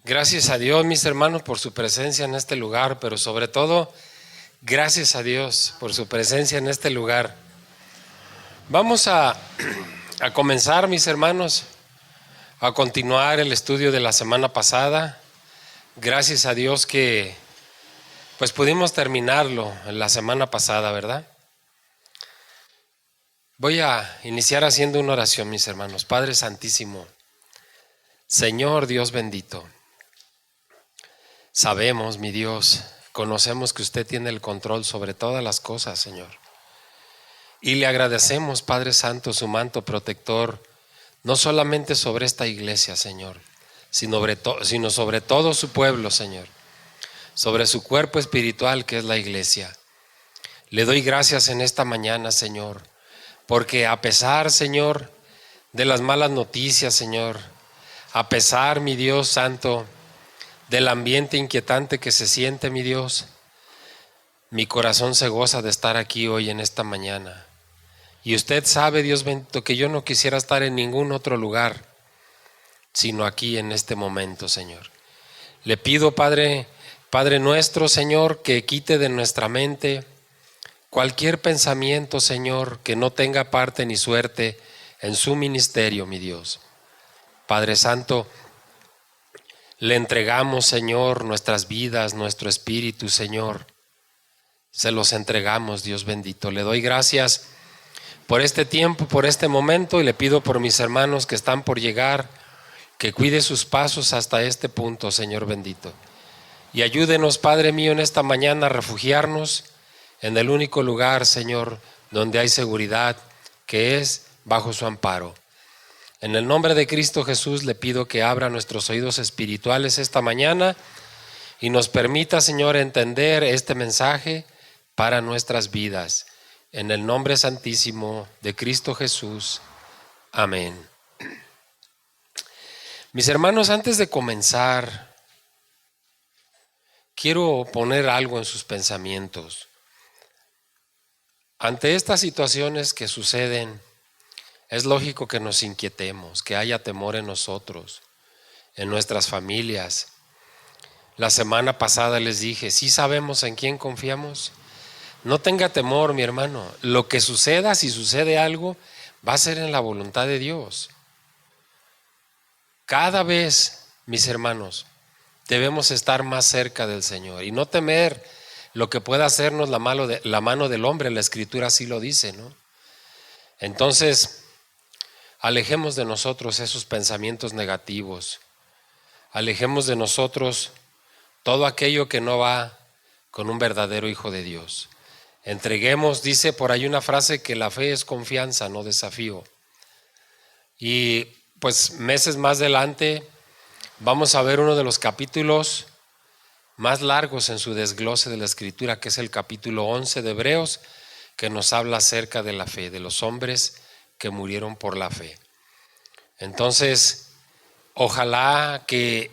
Gracias a Dios, mis hermanos, por su presencia en este lugar, pero sobre todo, gracias a Dios por su presencia en este lugar. Vamos a comenzar, mis hermanos, a continuar el estudio de la semana pasada. Gracias a Dios que pues pudimos terminarlo la semana pasada, ¿verdad? Voy a iniciar haciendo una oración, mis hermanos. Padre Santísimo, Señor Dios bendito, sabemos, mi Dios, conocemos que usted tiene el control sobre todas las cosas, Señor. Y le agradecemos, Padre Santo, su manto protector, no solamente sobre esta iglesia, Señor, sino sobre todo su pueblo, Señor, sobre su cuerpo espiritual que es la iglesia. Le doy gracias en esta mañana, Señor, porque a pesar, Señor, de las malas noticias, Señor, a pesar, mi Dios santo, del ambiente inquietante que se siente, mi Dios, mi corazón se goza de estar aquí hoy en esta mañana. Y usted sabe, Dios bendito, que yo no quisiera estar en ningún otro lugar, sino aquí en este momento, Señor. Le pido, Padre nuestro, Señor, que quite de nuestra mente cualquier pensamiento, Señor, que no tenga parte ni suerte en su ministerio, mi Dios. Padre Santo, le entregamos, Señor, nuestras vidas, nuestro espíritu, Señor. Se los entregamos, Dios bendito. Le doy gracias por este tiempo, por este momento, y le pido por mis hermanos que están por llegar, que cuide sus pasos hasta este punto, Señor bendito. Y ayúdenos, Padre mío, en esta mañana a refugiarnos en el único lugar, Señor, donde hay seguridad, que es bajo su amparo. En el nombre de Cristo Jesús le pido que abra nuestros oídos espirituales esta mañana y nos permita, Señor, entender este mensaje para nuestras vidas. En el nombre santísimo de Cristo Jesús. Amén. Mis hermanos, antes de comenzar, quiero poner algo en sus pensamientos. Ante estas situaciones que suceden, es lógico que nos inquietemos, que haya temor en nosotros, en nuestras familias. La semana pasada les dije, ¿sí sabemos en quién confiamos? No tenga temor, mi hermano. Lo que suceda, si sucede algo, va a ser en la voluntad de Dios. Cada vez, mis hermanos, debemos estar más cerca del Señor y no temer lo que pueda hacernos la mano del hombre. La Escritura así lo dice, ¿no? Entonces, alejemos de nosotros esos pensamientos negativos. Alejemos de nosotros todo aquello que no va con un verdadero hijo de Dios. Entreguemos, dice por ahí una frase, que la fe es confianza, no desafío. Y pues meses más adelante vamos a ver uno de los capítulos más largos en su desglose de la Escritura, que es el capítulo 11 de Hebreos, que nos habla acerca de la fe, de los hombres que murieron por la fe. Entonces, ojalá que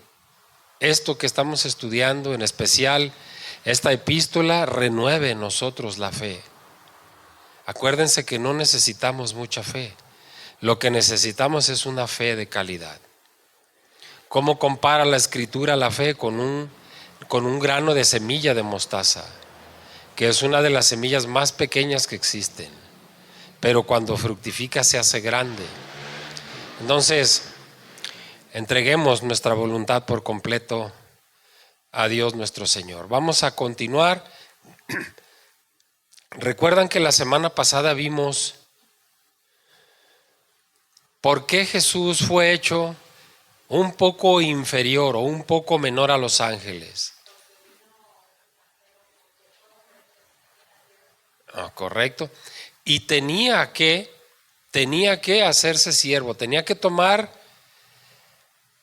esto que estamos estudiando, en especial esta epístola, renueve en nosotros la fe. Acuérdense que no necesitamos mucha fe. Lo que necesitamos es una fe de calidad. ¿Cómo compara la Escritura la fe? Con un grano de semilla de mostaza, que es una de las semillas más pequeñas que existen, pero cuando fructifica se hace grande. Entonces, entreguemos nuestra voluntad por completo a Dios nuestro Señor. Vamos a continuar. Recuerdan que la semana pasada vimos por qué Jesús fue hecho un poco inferior o un poco menor a los ángeles. Correcto. Y tenía que hacerse siervo, tenía que tomar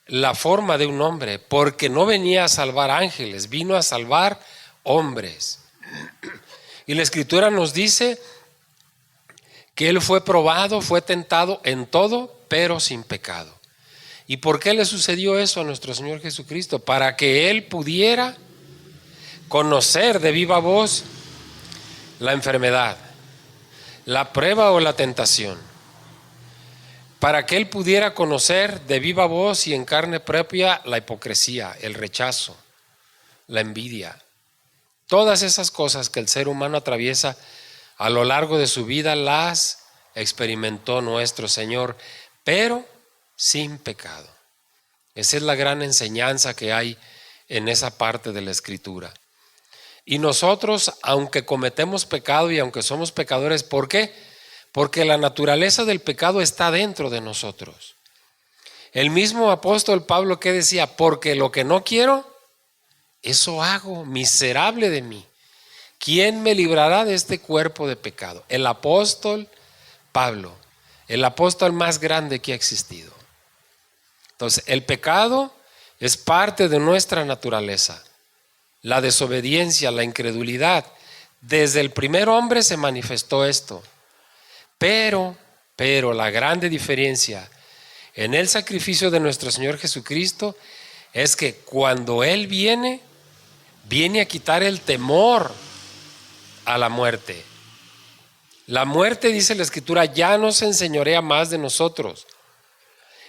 la forma de un hombre, porque no venía a salvar ángeles, vino a salvar hombres. Y la Escritura nos dice que Él fue probado, fue tentado en todo, pero sin pecado. ¿Y por qué le sucedió eso a nuestro Señor Jesucristo? Para que Él pudiera conocer de viva voz la enfermedad, la prueba o la tentación. para que él pudiera conocer de viva voz y en carne propia la hipocresía, el rechazo, la envidia. Todas esas cosas que el ser humano atraviesa a lo largo de su vida las experimentó nuestro Señor, pero sin pecado. Esa es la gran enseñanza que hay en esa parte de la Escritura. Y nosotros, aunque cometemos pecado y aunque somos pecadores, ¿por qué? Porque la naturaleza del pecado está dentro de nosotros. El mismo apóstol Pablo que decía, porque lo que no quiero, eso hago, miserable de mí. ¿Quién me librará de este cuerpo de pecado? El apóstol Pablo, el apóstol más grande que ha existido. Entonces, el pecado es parte de nuestra naturaleza. La desobediencia, la incredulidad. Desde el primer hombre se manifestó esto. Pero la grande diferencia en el sacrificio de nuestro Señor Jesucristo es que cuando Él viene a quitar el temor a la muerte. La muerte, dice la Escritura, ya no se enseñorea más de nosotros.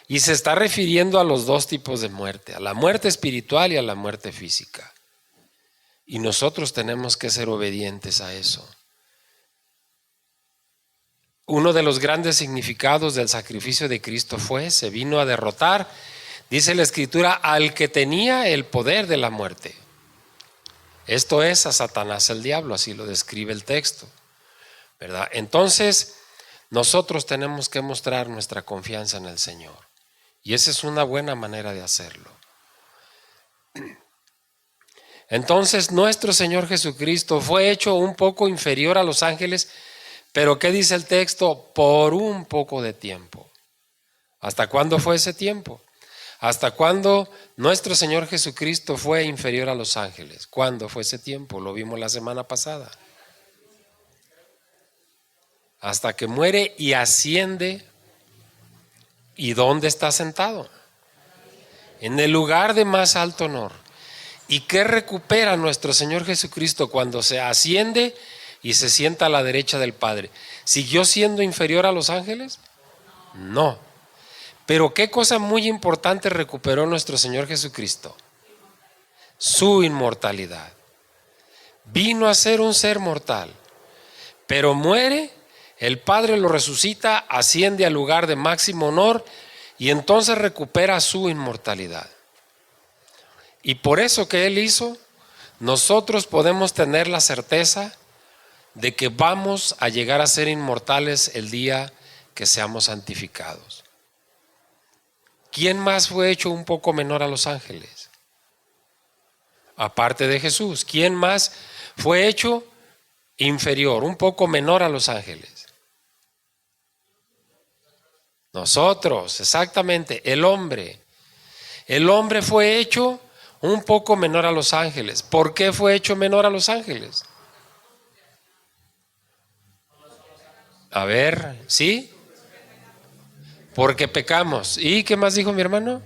Y se está refiriendo a los dos tipos de muerte, a la muerte espiritual y a la muerte física. Y nosotros tenemos que ser obedientes a eso. Uno de los grandes significados del sacrificio de Cristo se vino a derrotar, dice la Escritura, al que tenía el poder de la muerte. Esto es a Satanás el diablo, así lo describe el texto, ¿verdad? Entonces, nosotros tenemos que mostrar nuestra confianza en el Señor. Y esa es una buena manera de hacerlo. Entonces, nuestro Señor Jesucristo fue hecho un poco inferior a los ángeles, pero ¿qué dice el texto? Por un poco de tiempo. ¿Hasta cuándo fue ese tiempo? ¿Hasta cuándo nuestro Señor Jesucristo fue inferior a los ángeles? ¿Cuándo fue ese tiempo? Lo vimos la semana pasada. Hasta que muere y asciende. ¿Y dónde está sentado? En el lugar de más alto honor. ¿Y qué recupera nuestro Señor Jesucristo cuando se asciende y se sienta a la derecha del Padre? ¿Siguió siendo inferior a los ángeles? No. Pero qué cosa muy importante recuperó nuestro Señor Jesucristo: su inmortalidad. Vino a ser un ser mortal, pero muere, el Padre lo resucita, asciende al lugar de máximo honor y entonces recupera su inmortalidad. Y por eso que Él hizo, nosotros podemos tener la certeza de que vamos a llegar a ser inmortales el día que seamos santificados. ¿Quién más fue hecho un poco menor a los ángeles? Aparte de Jesús, ¿quién más fue hecho inferior, un poco menor a los ángeles? Nosotros, exactamente, el hombre. El hombre fue hecho un poco menor a los ángeles. ¿Por qué fue hecho menor a los ángeles? A ver, ¿sí? Porque pecamos. ¿Y qué más dijo mi hermano?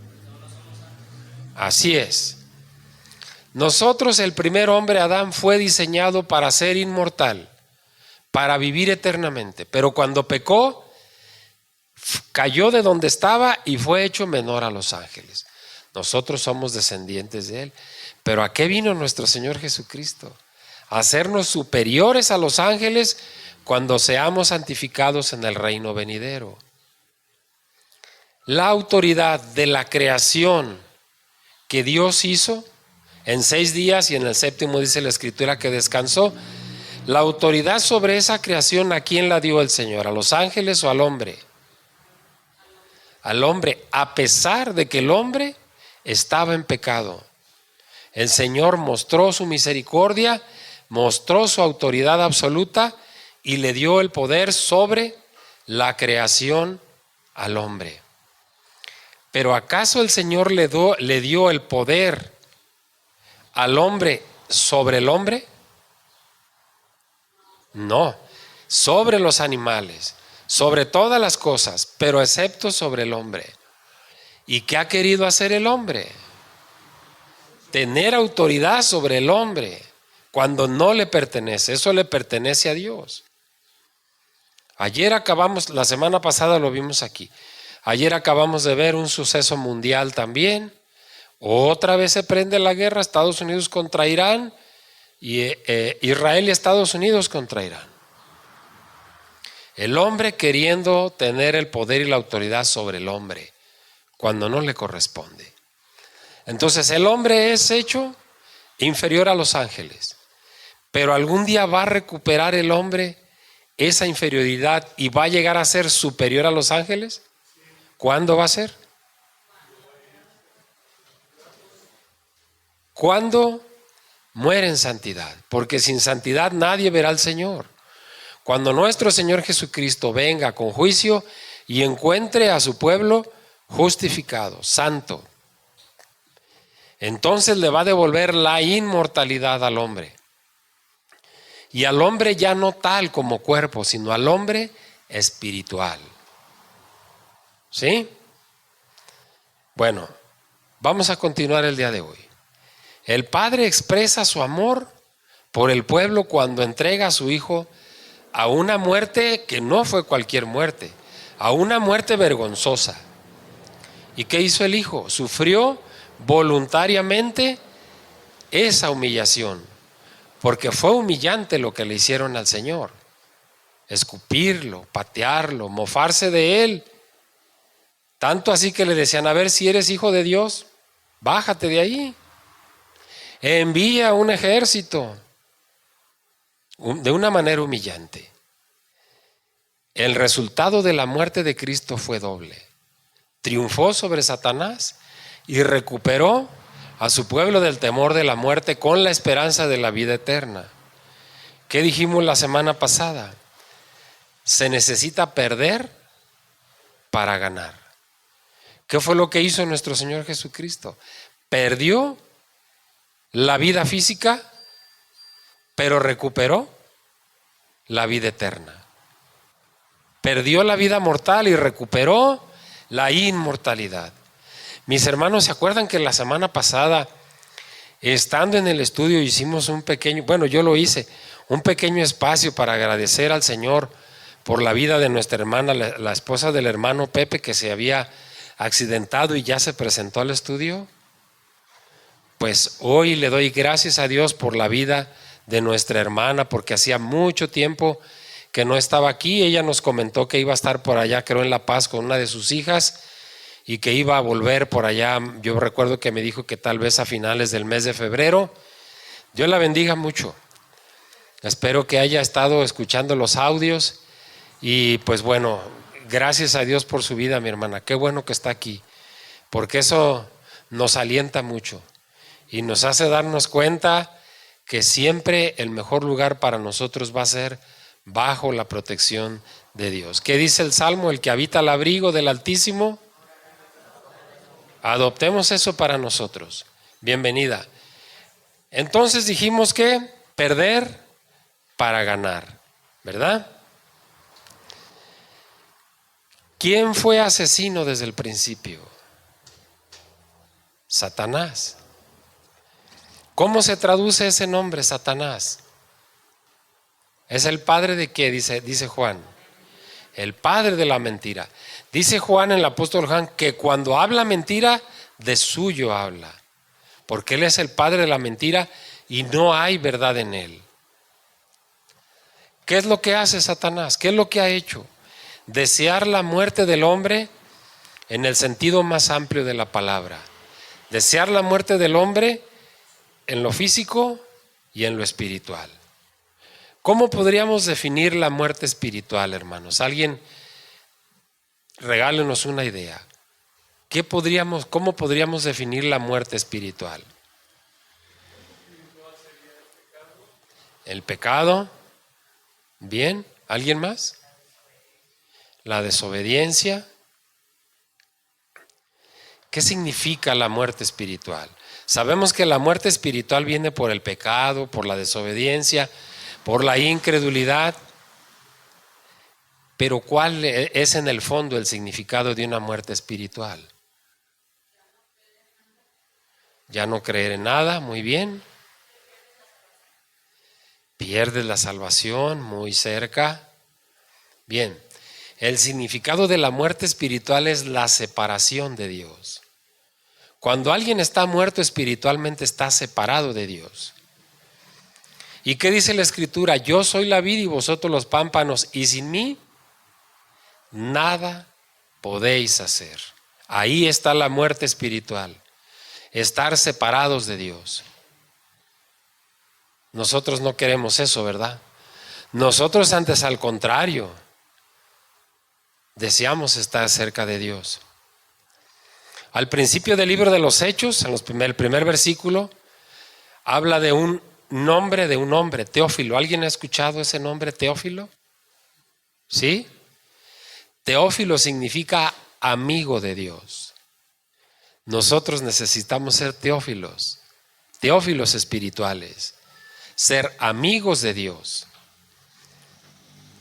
Así es. Nosotros, el primer hombre, Adán, fue diseñado para ser inmortal, para vivir eternamente. Pero cuando pecó, cayó de donde estaba y fue hecho menor a los ángeles. Nosotros somos descendientes de Él. Pero ¿a qué vino nuestro Señor Jesucristo? A hacernos superiores a los ángeles cuando seamos santificados en el reino venidero. La autoridad de la creación que Dios hizo en 6 días y en el séptimo dice la Escritura que descansó. La autoridad sobre esa creación, ¿a quién la dio el Señor? ¿A los ángeles o al hombre? Al hombre, a pesar de que el hombre estaba en pecado. El Señor mostró su misericordia, mostró su autoridad absoluta y le dio el poder sobre la creación al hombre. Pero ¿acaso el Señor le dio el poder al hombre sobre el hombre? No, sobre los animales, sobre todas las cosas, pero excepto sobre el hombre. ¿Y qué ha querido hacer el hombre? Tener autoridad sobre el hombre cuando no le pertenece. Eso le pertenece a Dios. Ayer acabamos, la semana pasada lo vimos aquí. Ayer acabamos de ver un suceso mundial también. Otra vez se prende la guerra, Estados Unidos contra Irán y Israel y Estados Unidos contra Irán. El hombre queriendo tener el poder y la autoridad sobre el hombre cuando no le corresponde. Entonces el hombre es hecho inferior a los ángeles, pero algún día va a recuperar el hombre esa inferioridad y va a llegar a ser superior a los ángeles. ¿Cuándo va a ser? Cuando muere en santidad, porque sin santidad nadie verá al Señor. Cuando nuestro Señor Jesucristo venga con juicio y encuentre a su pueblo justificado, santo, entonces le va a devolver la inmortalidad al hombre. Y al hombre ya no tal como cuerpo, sino al hombre espiritual. ¿Sí? Bueno, vamos a continuar el día de hoy. El Padre expresa su amor por el pueblo cuando entrega a su Hijo a una muerte que no fue cualquier muerte, a una muerte vergonzosa. ¿Y qué hizo el Hijo? Sufrió voluntariamente esa humillación, porque fue humillante lo que le hicieron al Señor. Escupirlo, patearlo, mofarse de Él. Tanto así que le decían: a ver, si eres hijo de Dios, bájate de ahí. Envía un ejército. De una manera humillante. El resultado de la muerte de Cristo fue doble. Triunfó sobre Satanás y recuperó a su pueblo del temor de la muerte con la esperanza de la vida eterna. ¿Qué dijimos la semana pasada? Se necesita perder para ganar. ¿Qué fue lo que hizo nuestro Señor Jesucristo? Perdió la vida física, pero recuperó la vida eterna. Perdió la vida mortal y recuperó la inmortalidad. Mis hermanos, ¿se acuerdan que la semana pasada, estando en el estudio, hicimos un pequeño, bueno, yo lo hice, un pequeño espacio para agradecer al Señor por la vida de nuestra hermana, la esposa del hermano Pepe, que se había accidentado y ya se presentó al estudio? Pues hoy le doy gracias a Dios por la vida de nuestra hermana, porque hacía mucho tiempo que no estaba aquí. Ella nos comentó que iba a estar por allá, creo en La Paz, con una de sus hijas, y que iba a volver por allá. Yo recuerdo que me dijo que tal vez a finales del mes de febrero. Dios la bendiga mucho. Espero que haya estado escuchando los audios y pues bueno, gracias a Dios por su vida, mi hermana. Qué bueno que está aquí, porque eso nos alienta mucho y nos hace darnos cuenta que siempre el mejor lugar para nosotros va a ser bajo la protección de Dios. ¿Qué dice el Salmo? El que habita al abrigo del Altísimo. Adoptemos eso para nosotros. Bienvenida. Entonces dijimos que perder para ganar, ¿verdad? ¿Quién fue asesino desde el principio? Satanás. ¿Cómo se traduce ese nombre, Satanás? ¿Es el padre de qué? Dice Juan. El padre de la mentira. Dice Juan, el apóstol Juan, que cuando habla mentira, de suyo habla. Porque él es el padre de la mentira y no hay verdad en él. ¿Qué es lo que hace Satanás? ¿Qué es lo que ha hecho? Desear la muerte del hombre en el sentido más amplio de la palabra. Desear la muerte del hombre en lo físico y en lo espiritual. ¿Cómo podríamos definir la muerte espiritual, hermanos? Alguien regálenos una idea. ¿Cómo podríamos definir la muerte espiritual? El pecado. Bien. ¿Alguien más? La desobediencia. ¿Qué significa la muerte espiritual? Sabemos que la muerte espiritual viene por el pecado, por la desobediencia, por la incredulidad. Pero ¿cuál es en el fondo el significado de una muerte espiritual? Ya no creer en nada, muy bien. Pierdes la salvación, muy cerca. Bien, El significado de la muerte espiritual es la separación de Dios. Cuando alguien está muerto espiritualmente, está separado de Dios. ¿Y qué dice la Escritura? Yo soy la vid y vosotros los pámpanos, y sin mí nada podéis hacer. Ahí está la muerte espiritual, estar separados de Dios. Nosotros no queremos eso, ¿verdad? Nosotros antes, al contrario, deseamos estar cerca de Dios. Al principio del libro de los Hechos, en el primer versículo, habla de un hombre, Teófilo. ¿Alguien ha escuchado ese nombre, Teófilo? ¿Sí? Teófilo significa amigo de Dios. Nosotros necesitamos ser teófilos espirituales, ser amigos de Dios.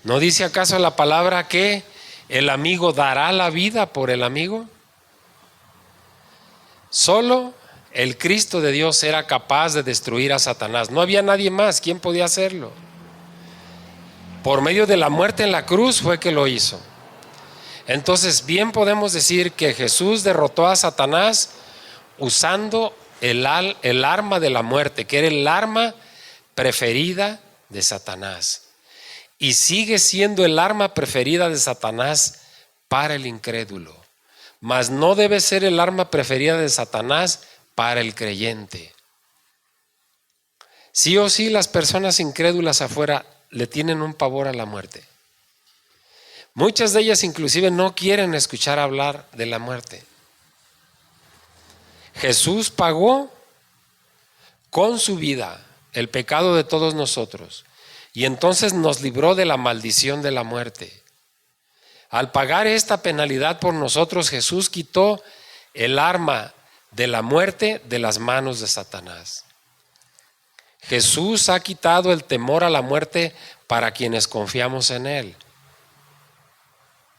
¿No dice acaso la palabra que el amigo dará la vida por el amigo? Solo el Cristo de Dios era capaz de destruir a Satanás. No había nadie más. ¿Quién podía hacerlo? Por medio de la muerte en la cruz fue que lo hizo. Entonces, bien podemos decir que Jesús derrotó a Satanás usando el arma de la muerte, que era el arma preferida de Satanás. Y sigue siendo el arma preferida de Satanás para el incrédulo. Mas no debe ser el arma preferida de Satanás para el creyente. Sí o sí, las personas incrédulas afuera le tienen un pavor a la muerte. Muchas de ellas inclusive no quieren escuchar hablar de la muerte. Jesús pagó con su vida el pecado de todos nosotros y entonces nos libró de la maldición de la muerte. Al pagar esta penalidad por nosotros, Jesús quitó el arma de la muerte de las manos de Satanás. Jesús ha quitado el temor a la muerte para quienes confiamos en Él.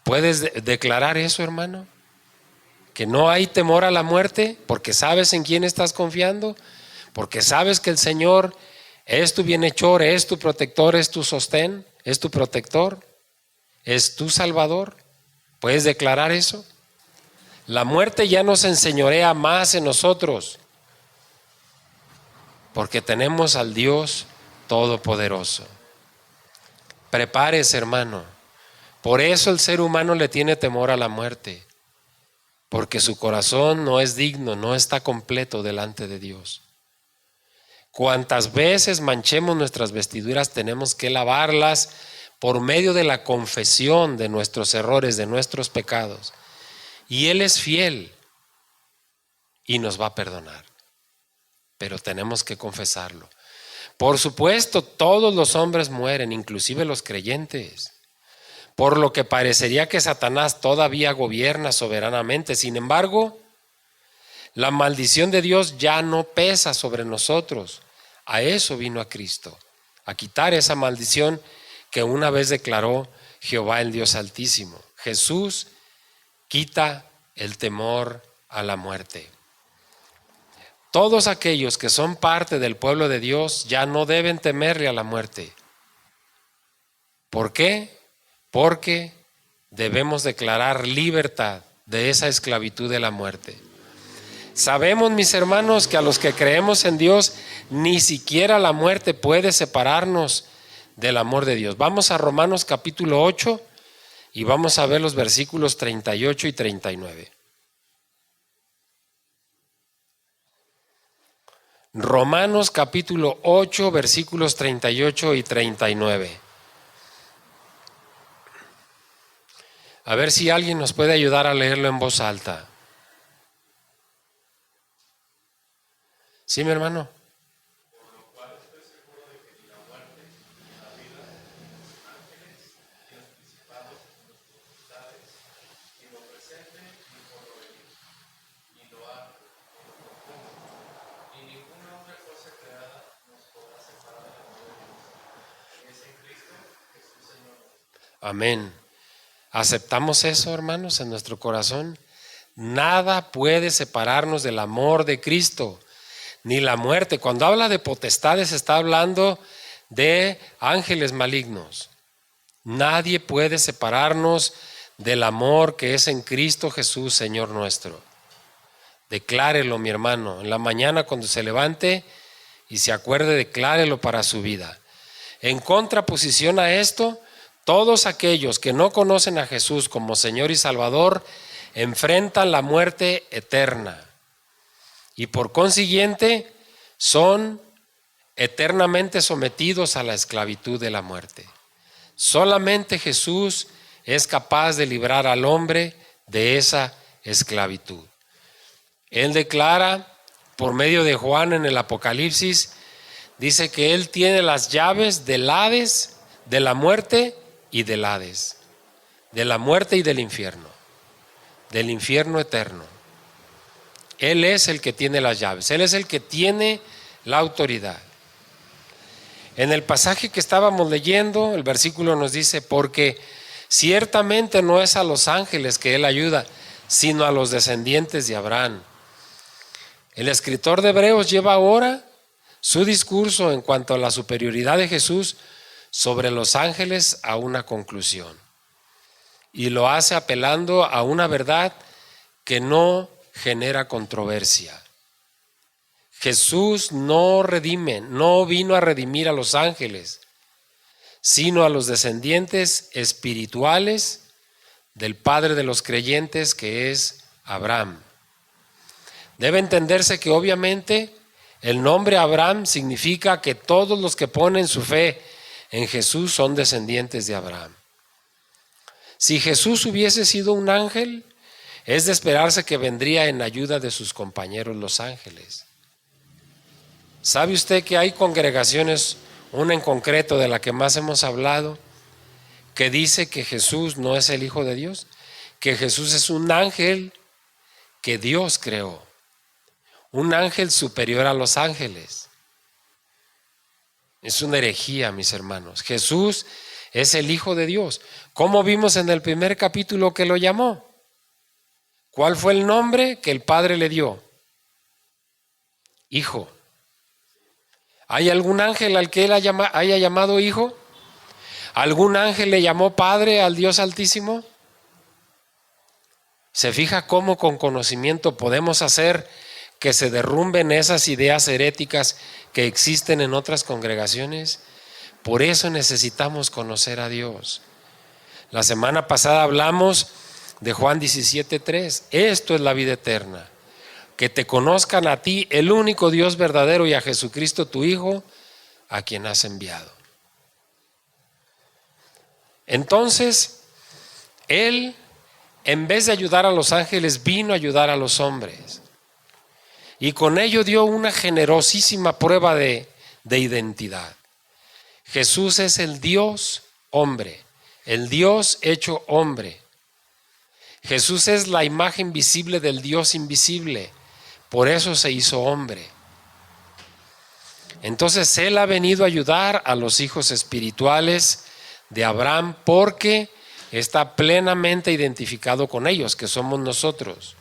¿Puedes declarar eso, hermano? Que no hay temor a la muerte porque sabes en quién estás confiando, porque sabes que el Señor es tu bienhechor, es tu protector, es tu sostén, es tu protector, es tu salvador. ¿Puedes declarar eso? La muerte ya no se enseñorea más en nosotros porque tenemos al Dios Todopoderoso. Prepárese, hermano. Por eso el ser humano le tiene temor a la muerte, porque su corazón no es digno, no está completo delante de Dios. Cuantas veces manchemos nuestras vestiduras, tenemos que lavarlas por medio de la confesión de nuestros errores, de nuestros pecados. Y Él es fiel y nos va a perdonar, pero tenemos que confesarlo. Por supuesto, todos los hombres mueren, inclusive los creyentes, por lo que parecería que Satanás todavía gobierna soberanamente. Sin embargo, la maldición de Dios ya no pesa sobre nosotros. A eso vino a Cristo, a quitar esa maldición que una vez declaró Jehová el Dios Altísimo. Jesús quita el temor a la muerte. Todos aquellos que son parte del pueblo de Dios ya no deben temerle a la muerte. ¿Por qué? Porque debemos declarar libertad de esa esclavitud de la muerte. Sabemos, mis hermanos, que a los que creemos en Dios, ni siquiera la muerte puede separarnos del amor de Dios. Vamos a Romanos capítulo 8 y vamos a ver los versículos 38 y 39. Romanos capítulo 8, versículos 38 y 39. A ver si alguien nos puede ayudar a leerlo en voz alta. ¿Sí, mi hermano? Amén. ¿Aceptamos eso, hermanos, en nuestro corazón? Nada puede separarnos del amor de Cristo, ni la muerte. Cuando habla de potestades, está hablando de ángeles malignos. Nadie puede separarnos del amor que es en Cristo Jesús, Señor nuestro. Declárelo, mi hermano, en la mañana cuando se levante y se acuerde, declárelo para su vida. En contraposición a esto, todos aquellos que no conocen a Jesús como Señor y Salvador enfrentan la muerte eterna y por consiguiente son eternamente sometidos a la esclavitud de la muerte. Solamente Jesús es capaz de librar al hombre de esa esclavitud. Él declara por medio de Juan en el Apocalipsis, dice que Él tiene las llaves del Hades, de la muerte y del Hades, de la muerte y del infierno eterno. Él es el que tiene las llaves, Él es el que tiene la autoridad. En el pasaje que estábamos leyendo, el versículo nos dice, porque ciertamente no es a los ángeles que Él ayuda, sino a los descendientes de Abraham. El escritor de Hebreos lleva ahora su discurso en cuanto a la superioridad de Jesús sobre los ángeles a una conclusión. Y lo hace apelando a una verdad que no genera controversia. Jesús no redime, no vino a redimir a los ángeles, sino a los descendientes espirituales del Padre de los creyentes, que es Abraham. Debe entenderse que obviamente el nombre Abraham significa que todos los que ponen su fe en Jesús son descendientes de Abraham. Si Jesús hubiese sido un ángel, es de esperarse que vendría en ayuda de sus compañeros los ángeles. ¿Sabe usted que hay congregaciones, una en concreto de la que más hemos hablado, que dice que Jesús no es el Hijo de Dios, que Jesús es un ángel que Dios creó, un ángel superior a los ángeles? Es una herejía, mis hermanos. Jesús es el Hijo de Dios. ¿Cómo vimos en el primer capítulo que lo llamó? ¿Cuál fue el nombre que el Padre le dio? Hijo. ¿Hay algún ángel al que Él haya llamado hijo? ¿Algún ángel le llamó Padre al Dios Altísimo? ¿Se fija cómo con conocimiento podemos hacer que se derrumben esas ideas heréticas que existen en otras congregaciones? Por eso necesitamos conocer a Dios. La semana pasada hablamos de Juan 17:3. Esto es la vida eterna, que te conozcan a ti, el único Dios verdadero, y a Jesucristo tu Hijo, a quien has enviado. Entonces, Él, en vez de ayudar a los ángeles, vino a ayudar a los hombres. Y con ello dio una generosísima prueba de identidad. Jesús es el Dios hombre, el Dios hecho hombre. Jesús es la imagen visible del Dios invisible, por eso se hizo hombre. Entonces Él ha venido a ayudar a los hijos espirituales de Abraham porque está plenamente identificado con ellos, que somos nosotros.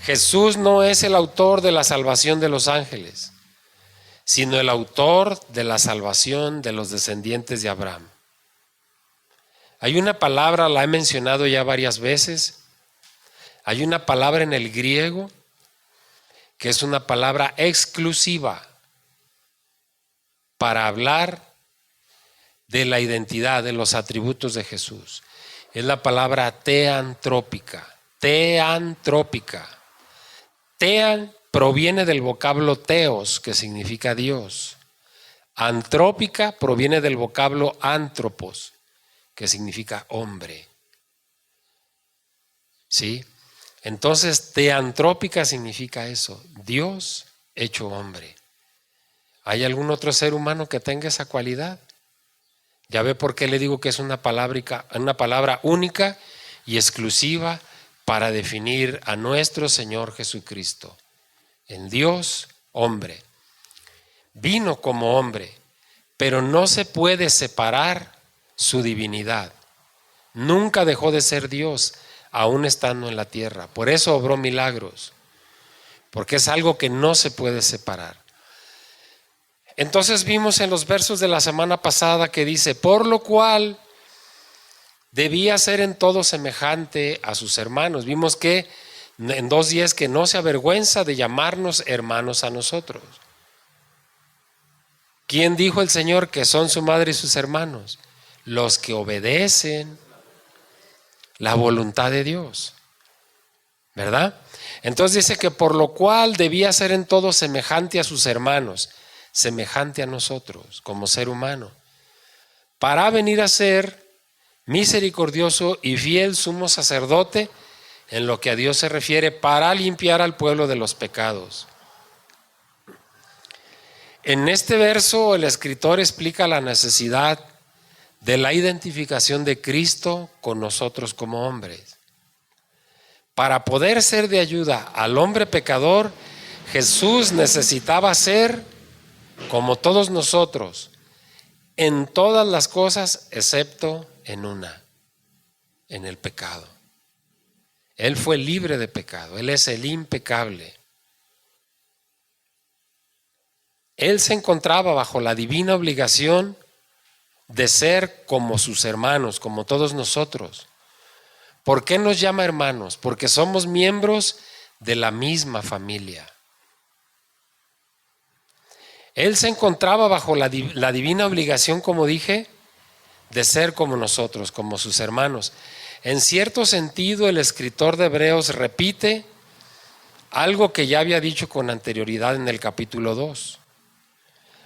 Jesús no es el autor de la salvación de los ángeles, sino el autor de la salvación de los descendientes de Abraham. Hay una palabra, la he mencionado ya varias veces, hay una palabra en el griego que es una palabra exclusiva para hablar de la identidad, de los atributos de Jesús. Es la palabra teantrópica. Teantrópica. Tean proviene del vocablo teos, que significa Dios. Antrópica proviene del vocablo antropos, que significa hombre. ¿Sí? Entonces, teantrópica significa eso, Dios hecho hombre. ¿Hay algún otro ser humano que tenga esa cualidad? Ya ve por qué le digo que es una palabra única y exclusiva para definir a nuestro Señor Jesucristo. El Dios hombre. Vino como hombre, pero no se puede separar su divinidad. Nunca dejó de ser Dios, aún estando en la tierra. Por eso obró milagros, porque es algo que no se puede separar. Entonces vimos en los versos de la semana pasada que dice, por lo cual debía ser en todo semejante a sus hermanos. Vimos que en 2:10 que no se avergüenza de llamarnos hermanos a nosotros. ¿Quién dijo el Señor que son su madre y sus hermanos? Los que obedecen la voluntad de Dios, ¿verdad? Entonces dice que por lo cual debía ser en todo semejante a sus hermanos, semejante a nosotros como ser humano, para venir a ser misericordioso y fiel sumo sacerdote en lo que a Dios se refiere, para limpiar al pueblo de los pecados. En este verso el escritor explica la necesidad de la identificación de Cristo con nosotros como hombres. Para poder ser de ayuda al hombre pecador, Jesús necesitaba ser como todos nosotros, en todas las cosas excepto en una, en el pecado. Él fue libre de pecado, Él es el impecable. Él se encontraba bajo la divina obligación de ser como sus hermanos, como todos nosotros. ¿Por qué nos llama hermanos? Porque somos miembros de la misma familia. Él se encontraba bajo la divina obligación, como dije, de ser como nosotros, como sus hermanos. En cierto sentido, el escritor de Hebreos repite algo que ya había dicho con anterioridad en el capítulo 2,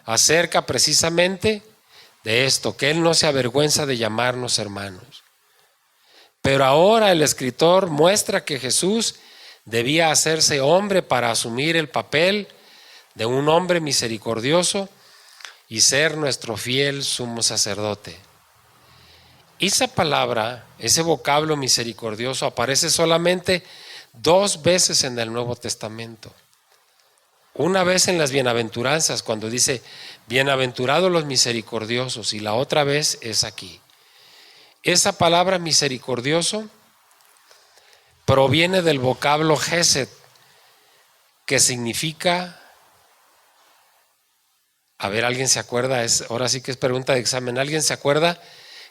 acerca precisamente de esto, que Él no se avergüenza de llamarnos hermanos. Pero ahora el escritor muestra que Jesús debía hacerse hombre para asumir el papel de un hombre misericordioso y ser nuestro fiel sumo sacerdote. Esa palabra, ese vocablo misericordioso, aparece solamente 2 veces en el Nuevo Testamento. Una vez en las bienaventuranzas, cuando dice, bienaventurados los misericordiosos, y la otra vez es aquí. Esa palabra misericordioso proviene del vocablo Gesed, que significa, a ver, ¿alguien se acuerda? Ahora sí que es pregunta de examen. ¿Alguien se acuerda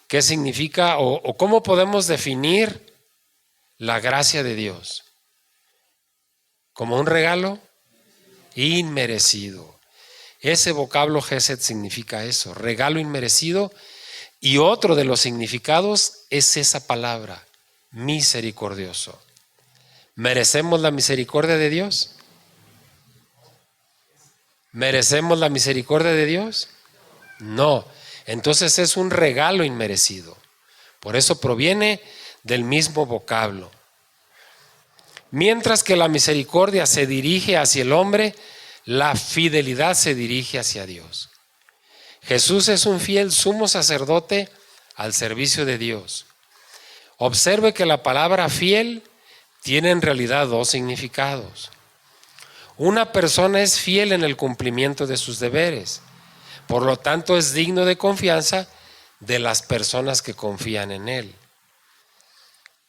qué significa o cómo podemos definir la gracia de Dios? ¿Como un regalo? Inmerecido. Ese vocablo Gesed significa eso, regalo inmerecido, y otro de los significados es esa palabra, misericordioso. ¿Merecemos la misericordia de Dios? ¿Merecemos la misericordia de Dios? No. Entonces es un regalo inmerecido. Por eso proviene del mismo vocablo. Mientras que la misericordia se dirige hacia el hombre, la fidelidad se dirige hacia Dios. Jesús es un fiel sumo sacerdote al servicio de Dios. Observe que la palabra fiel tiene en realidad 2 significados. Una persona es fiel en el cumplimiento de sus deberes, por lo tanto es digno de confianza de las personas que confían en él.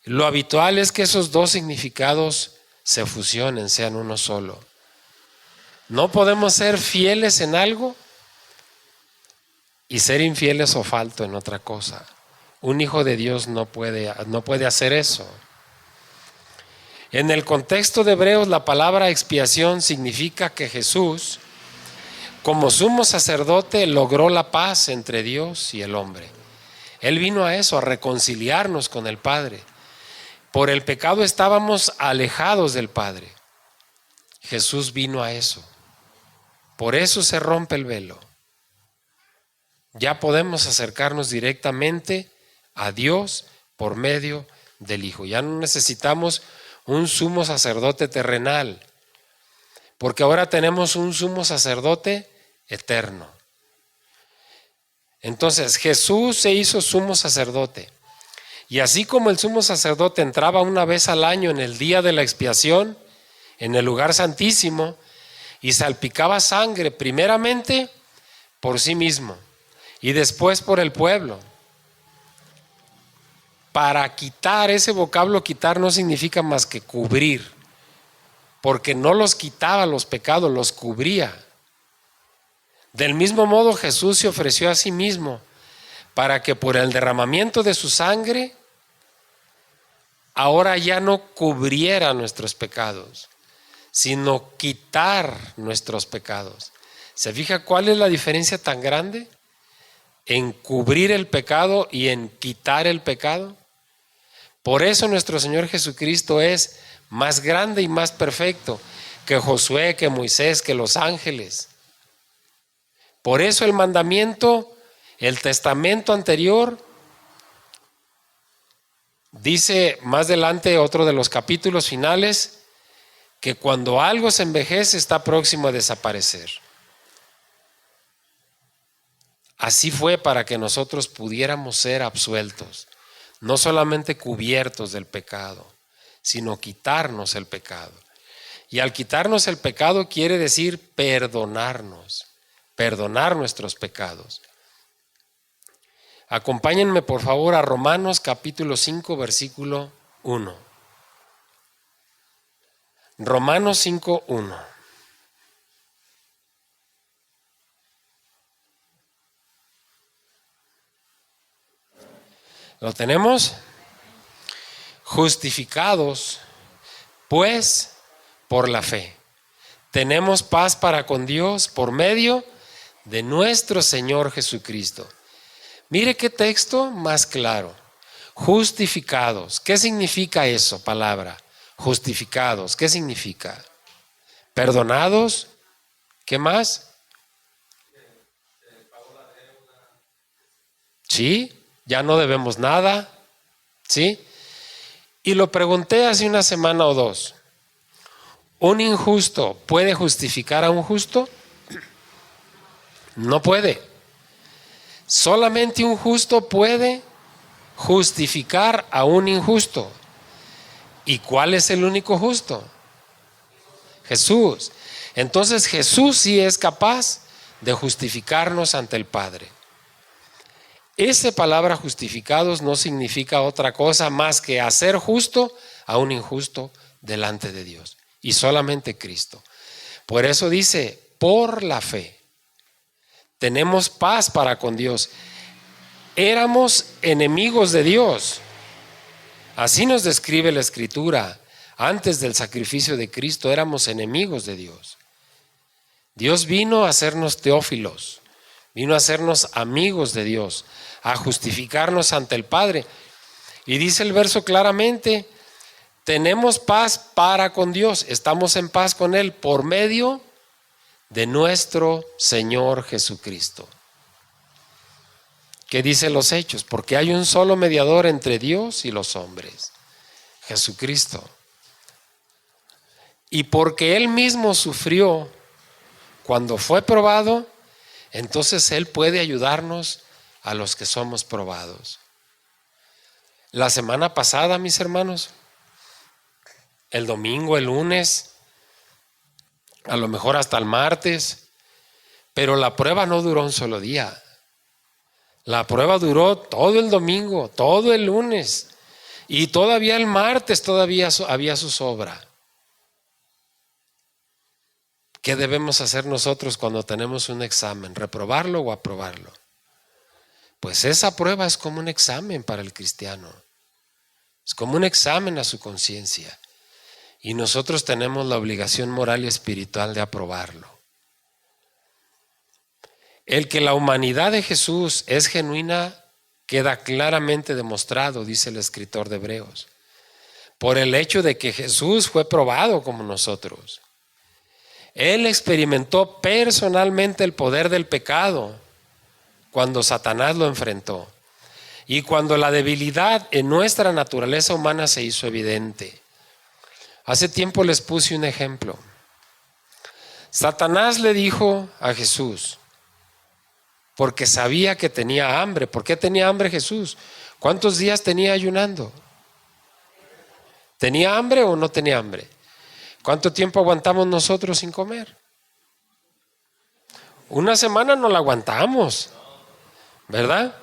Lo habitual es que esos 2 significados se fusionen, sean uno solo. No podemos ser fieles en algo y ser infieles o falto en otra cosa. Un hijo de Dios no puede hacer eso. En el contexto de Hebreos, la palabra expiación significa que Jesús, como sumo sacerdote, logró la paz entre Dios y el hombre. Él vino a eso, a reconciliarnos con el Padre. Por el pecado estábamos alejados del Padre. Jesús vino a eso. Por eso se rompe el velo. Ya podemos acercarnos directamente a Dios por medio del Hijo. Ya no necesitamos un sumo sacerdote terrenal, porque ahora tenemos un sumo sacerdote eterno. Entonces Jesús se hizo sumo sacerdote, y así como el sumo sacerdote entraba una vez al año en el día de la expiación, en el lugar santísimo, y salpicaba sangre primeramente por sí mismo y después por el pueblo. Para quitar, ese vocablo quitar no significa más que cubrir, porque no los quitaba los pecados, los cubría. Del mismo modo Jesús se ofreció a sí mismo para que por el derramamiento de su sangre ahora ya no cubriera nuestros pecados, sino quitar nuestros pecados. ¿Se fija cuál es la diferencia tan grande en cubrir el pecado y en quitar el pecado? Por eso nuestro Señor Jesucristo es más grande y más perfecto que Josué, que Moisés, que los ángeles. Por eso el mandamiento, el testamento anterior, dice más adelante otro de los capítulos finales, que cuando algo se envejece está próximo a desaparecer. Así fue para que nosotros pudiéramos ser absueltos, no solamente cubiertos del pecado, sino quitarnos el pecado. Y al quitarnos el pecado quiere decir perdonarnos, perdonar nuestros pecados. Acompáñenme por favor a Romanos capítulo 5, versículo 1. Romanos 5, 1. ¿Lo tenemos? Justificados, pues, por la fe, tenemos paz para con Dios por medio de nuestro Señor Jesucristo. Mire qué texto más claro. Justificados. ¿Qué significa eso, palabra? Justificados. ¿Qué significa? Perdonados. ¿Qué más? Sí, ya no debemos nada. ¿Sí? Y lo pregunté hace una semana o dos. ¿Un injusto puede justificar a un justo? No puede. Solamente un justo puede justificar a un injusto. ¿Y cuál es el único justo? Jesús. Entonces Jesús sí es capaz de justificarnos ante el Padre. Esa palabra justificados no significa otra cosa más que hacer justo a un injusto delante de Dios. Y solamente Cristo. Por eso dice, por la fe, tenemos paz para con Dios. Éramos enemigos de Dios. Así nos describe la Escritura. Antes del sacrificio de Cristo éramos enemigos de Dios. Dios vino a hacernos teófilos, vino a hacernos amigos de Dios, a justificarnos ante el Padre. Y dice el verso claramente, tenemos paz para con Dios, estamos en paz con Él por medio de nuestro Señor Jesucristo. ¿Qué dicen los Hechos? Porque hay un solo mediador entre Dios y los hombres, Jesucristo. Y porque Él mismo sufrió cuando fue probado, entonces Él puede ayudarnos a los que somos probados. La semana pasada, mis hermanos, el domingo, el lunes, a lo mejor hasta el martes, pero la prueba no duró un solo día. La prueba duró todo el domingo, todo el lunes y todavía el martes todavía había zozobra. ¿Qué debemos hacer nosotros cuando tenemos un examen? ¿Reprobarlo o aprobarlo? Pues esa prueba es como un examen para el cristiano. Es como un examen a su conciencia. Y nosotros tenemos la obligación moral y espiritual de aprobarlo. El que la humanidad de Jesús es genuina queda claramente demostrado, dice el escritor de Hebreos, por el hecho de que Jesús fue probado como nosotros. Él experimentó personalmente el poder del pecado cuando Satanás lo enfrentó y cuando la debilidad en nuestra naturaleza humana se hizo evidente. Hace tiempo les puse un ejemplo. Satanás le dijo a Jesús, porque sabía que tenía hambre. ¿Por qué tenía hambre Jesús? ¿Cuántos días tenía ayunando? ¿Tenía hambre o no tenía hambre? ¿Cuánto tiempo aguantamos nosotros sin comer? Una semana no la aguantamos, ¿verdad?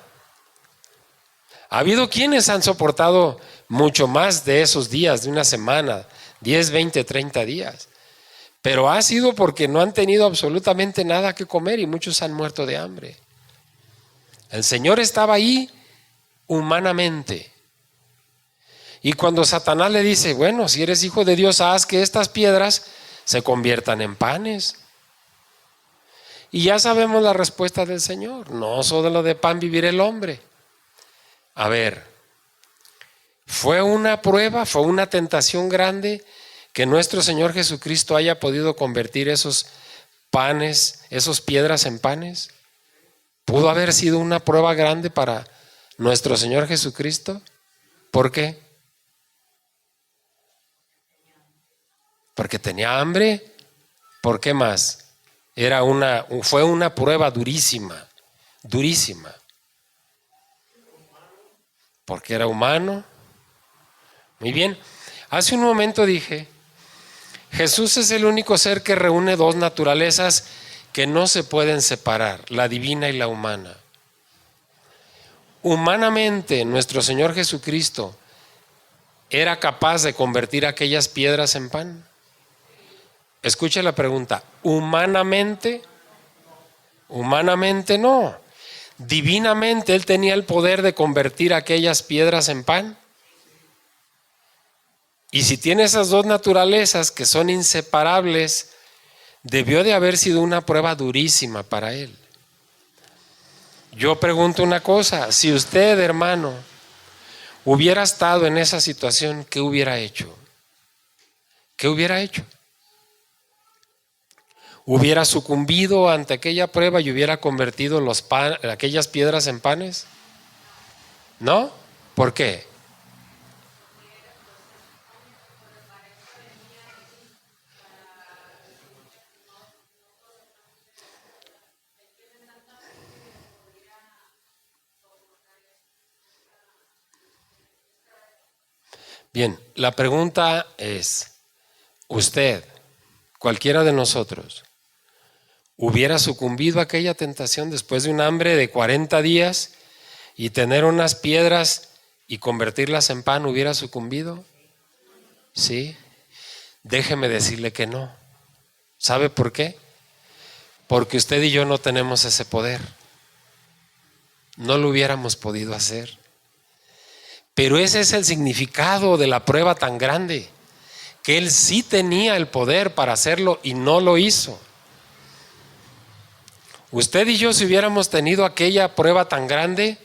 Ha habido quienes han soportado mucho más de esos días, de una semana, 10, 20, 30 días. Pero ha sido porque no han tenido absolutamente nada que comer y muchos han muerto de hambre. El Señor estaba ahí humanamente. Y cuando Satanás le dice, bueno, si eres hijo de Dios, haz que estas piedras se conviertan en panes. Y ya sabemos la respuesta del Señor. No solo de pan vivirá el hombre. A ver, fue una prueba, fue una tentación grande que nuestro Señor Jesucristo haya podido convertir esos panes, esas piedras en panes. ¿Pudo haber sido una prueba grande para nuestro Señor Jesucristo? ¿Por qué? Porque tenía hambre. ¿Por qué más? Fue una prueba durísima, durísima. Porque era humano. Muy bien. Hace un momento dije, Jesús es el único ser que reúne dos naturalezas que no se pueden separar, la divina y la humana. Humanamente, nuestro Señor Jesucristo era capaz de convertir aquellas piedras en pan. Escuche la pregunta, humanamente no. Divinamente Él tenía el poder de convertir aquellas piedras en pan. Y si tiene esas dos naturalezas que son inseparables, debió de haber sido una prueba durísima para Él. Yo pregunto una cosa, si usted, hermano, hubiera estado en esa situación, ¿qué hubiera hecho? ¿Qué hubiera hecho? ¿Hubiera sucumbido ante aquella prueba y hubiera convertido aquellas piedras en panes? ¿No? ¿Por qué? Bien, la pregunta es, usted, cualquiera de nosotros, ¿hubiera sucumbido a aquella tentación después de un hambre de 40 días y tener unas piedras y convertirlas en pan? ¿Hubiera sucumbido? Sí. Déjeme decirle que no. ¿Sabe por qué? Porque usted y yo no tenemos ese poder. No lo hubiéramos podido hacer. Pero ese es el significado de la prueba tan grande, que Él sí tenía el poder para hacerlo y no lo hizo. Usted y yo, si hubiéramos tenido aquella prueba tan grande,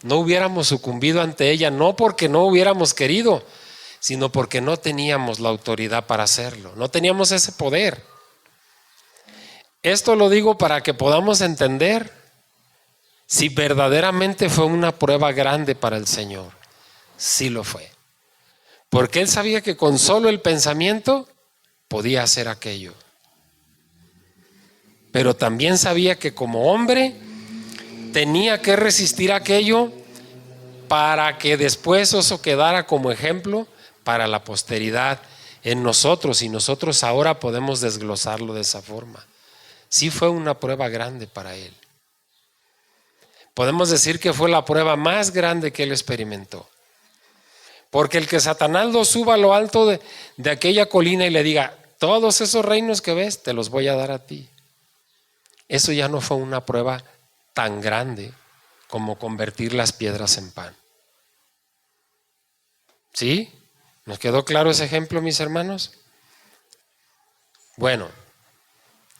no hubiéramos sucumbido ante ella, no porque no hubiéramos querido, sino porque no teníamos la autoridad para hacerlo, no teníamos ese poder. Esto lo digo para que podamos entender si verdaderamente fue una prueba grande para el Señor. Sí lo fue. Porque Él sabía que con solo el pensamiento podía hacer aquello. Pero también sabía que como hombre tenía que resistir aquello para que después eso quedara como ejemplo para la posteridad en nosotros, y nosotros ahora podemos desglosarlo de esa forma. Sí fue una prueba grande para Él. Podemos decir que fue la prueba más grande que Él experimentó. Porque el que Satanás lo suba a lo alto de aquella colina y le diga, todos esos reinos que ves, te los voy a dar a ti. Eso ya no fue una prueba tan grande como convertir las piedras en pan. ¿Sí? ¿Nos quedó claro ese ejemplo, mis hermanos? Bueno,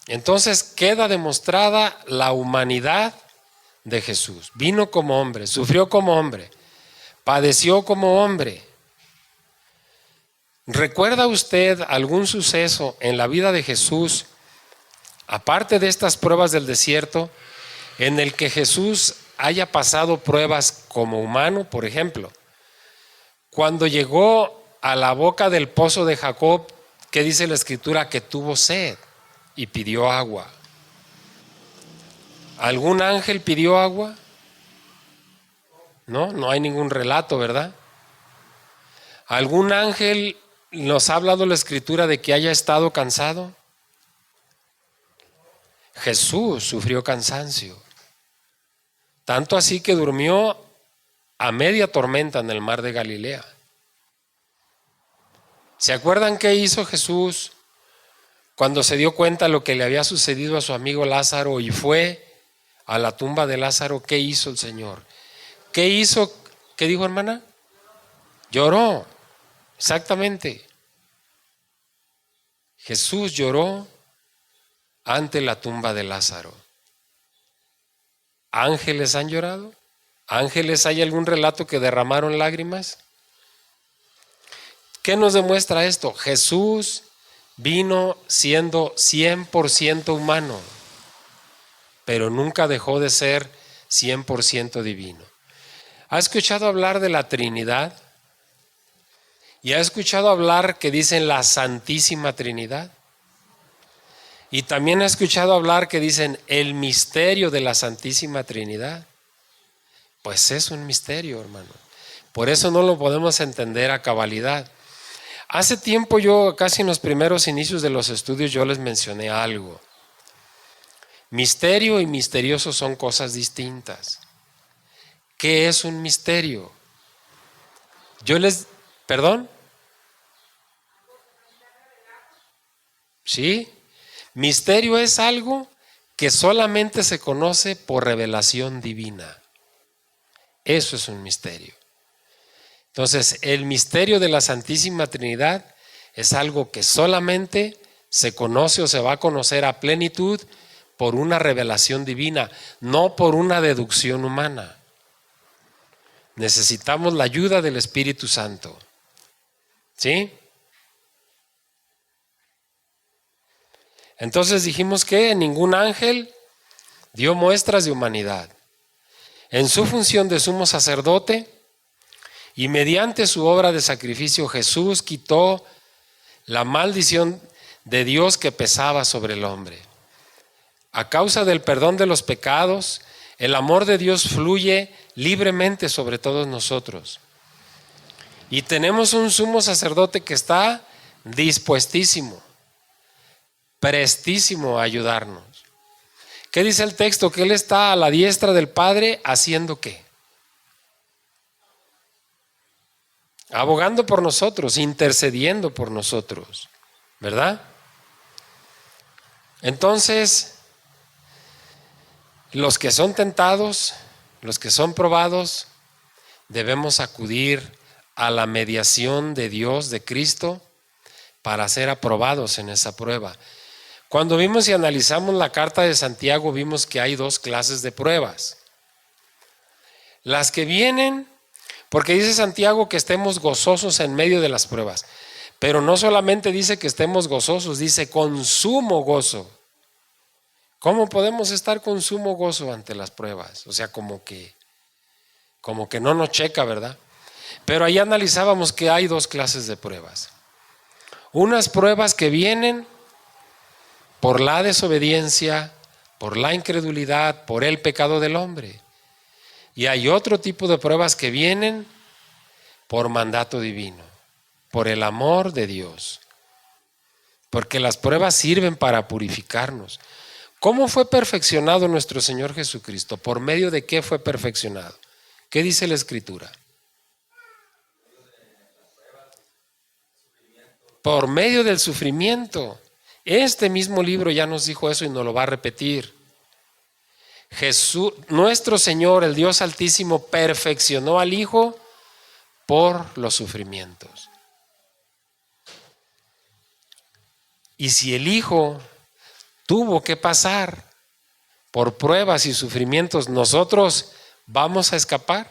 entonces queda demostrada la humanidad de Jesús. Vino como hombre, sufrió como hombre, padeció como hombre. ¿Recuerda usted algún suceso en la vida de Jesús, aparte de estas pruebas del desierto, en el que Jesús haya pasado pruebas como humano? Por ejemplo, cuando llegó a la boca del pozo de Jacob, ¿qué dice la Escritura? Que tuvo sed y pidió agua. ¿Algún ángel pidió agua? No hay ningún relato, ¿verdad? ¿Algún ángel nos ha hablado la Escritura de que haya estado cansado? Jesús sufrió cansancio, tanto así que durmió a media tormenta en el mar de Galilea. ¿Se acuerdan qué hizo Jesús cuando se dio cuenta de lo que le había sucedido a su amigo Lázaro y fue a la tumba de Lázaro, ¿qué hizo el Señor? ¿Qué hizo? ¿Qué dijo, hermana? Lloró, exactamente. Jesús lloró ante la tumba de Lázaro. ¿Ángeles han llorado? ¿Ángeles, hay algún relato que derramaron lágrimas? ¿Qué nos demuestra esto? Jesús vino siendo 100% humano, pero nunca dejó de ser 100% divino. ¿Ha escuchado hablar de la Trinidad? ¿Y ha escuchado hablar que dicen la Santísima Trinidad? Y también ha escuchado hablar que dicen el misterio de la Santísima Trinidad. Pues es un misterio, hermano. Por eso no lo podemos entender a cabalidad. Hace tiempo yo, casi en los primeros inicios de los estudios, yo les mencioné algo. Misterio y misterioso son cosas distintas. ¿Qué es un misterio? ¿Perdón? ¿Sí? Misterio es algo que solamente se conoce por revelación divina. Eso es un misterio. Entonces, el misterio de la Santísima Trinidad es algo que solamente se conoce o se va a conocer a plenitud por una revelación divina, no por una deducción humana. Necesitamos la ayuda del Espíritu Santo. ¿Sí? Entonces dijimos que ningún ángel dio muestras de humanidad. En su función de sumo sacerdote y mediante su obra de sacrificio, Jesús quitó la maldición de Dios que pesaba sobre el hombre. A causa del perdón de los pecados, el amor de Dios fluye libremente sobre todos nosotros. Y tenemos un sumo sacerdote que está dispuestísimo, prestísimo a ayudarnos. ¿Qué dice el texto? Que Él está a la diestra del Padre, ¿haciendo qué? Abogando por nosotros, intercediendo por nosotros, ¿verdad? Entonces, los que son tentados, los que son probados, debemos acudir a la mediación de Dios, de Cristo, para ser aprobados en esa prueba. Cuando vimos y analizamos la carta de Santiago, vimos que hay dos clases de pruebas. Las que vienen, porque dice Santiago que estemos gozosos en medio de las pruebas, pero no solamente dice que estemos gozosos, dice con sumo gozo. ¿Cómo podemos estar con sumo gozo ante las pruebas? O sea, como que no nos checa, ¿verdad? Pero ahí analizábamos que hay dos clases de pruebas. Unas pruebas que vienen por la desobediencia, por la incredulidad, por el pecado del hombre. Y hay otro tipo de pruebas que vienen por mandato divino, por el amor de Dios. Porque las pruebas sirven para purificarnos. ¿Cómo fue perfeccionado nuestro Señor Jesucristo? ¿Por medio de qué fue perfeccionado? ¿Qué dice la Escritura? Por medio del sufrimiento. Este mismo libro ya nos dijo eso y nos lo va a repetir. Jesús, nuestro Señor, el Dios Altísimo, perfeccionó al Hijo por los sufrimientos. Y si el Hijo tuvo que pasar por pruebas y sufrimientos, ¿nosotros vamos a escapar?